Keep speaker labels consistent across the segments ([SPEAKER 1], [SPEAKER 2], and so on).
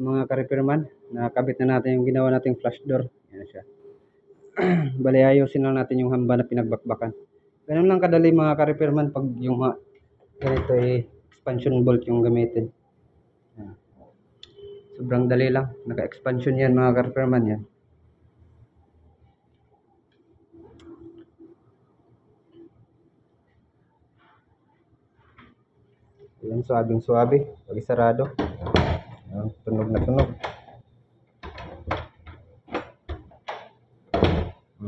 [SPEAKER 1] Mga ka-repairman, nakabit na natin yung ginawa nating flush door. Yan siya. Bali ayusin lang natin yung hamba na pinagbakbakan. Ganun lang kadali mga ka-repairman pag yung ganito ay expansion bolt yung gamitin. Yan. Sobrang dali lang. Naka-expansion yan mga ka-repairman yan. Ayan, suwabing-suwabe. Pag isarado. Ayan, tunog na tunog.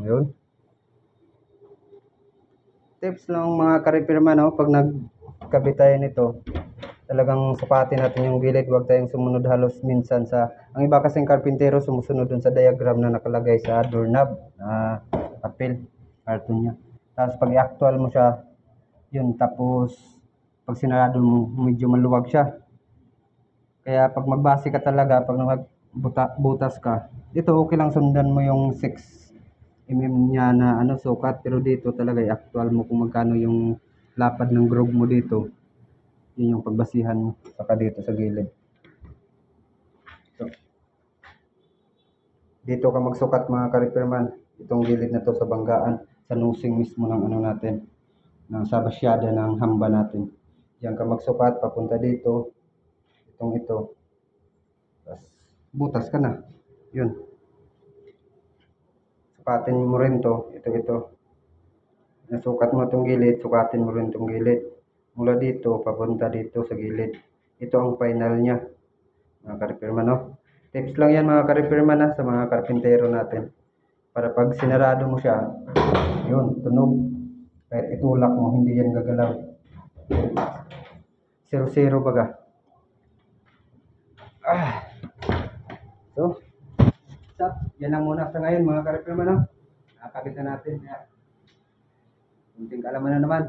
[SPEAKER 1] Ayun. Tips lang mga ka-repairman, no? Pag nagkabit tayo nito, talagang sukatin natin yung gilid. Huwag tayong sumunod halos minsan sa... Ang iba kasing karpintero sumusunod dun sa diagram na nakalagay sa doorknob na papel, karton niya. Tapos pag i-actual mo siya, yun, tapos pag sinarado mo, medyo maluwag siya. Kaya pag magbase ka talaga, pag magbutas ka, dito okay lang sundan mo yung 6 mm niya na sukat, pero dito talaga i-actual mo kung magkano yung lapad ng groove mo dito. Yun yung pagbasihan mo, saka dito sa gilid. So, dito ka magsukat mga ka-repairman, itong gilid na to sa banggaan, sa nosing mismo ng natin, sa basyada ng hamba natin. Diyan ka magsukat, papunta dito, ito. Tapos, butas ka na. Yun. Sukatin mo rin to, ito. Nasukat mo itong gilid, sukatin mo rin itong gilid. Mula dito, papunta dito sa gilid. Ito ang final niya, mga ka-repairman, no? Tips lang yan mga ka-repairman sa mga karpintero natin. Para pag sinarado mo siya, yun, tunog. Kahit itulak mo, hindi yan gagalaw. 0-0 baga. So, yan lang muna sa ngayon mga ka-repairman, no? Nakakabit na natin. Kunting kaalaman na naman.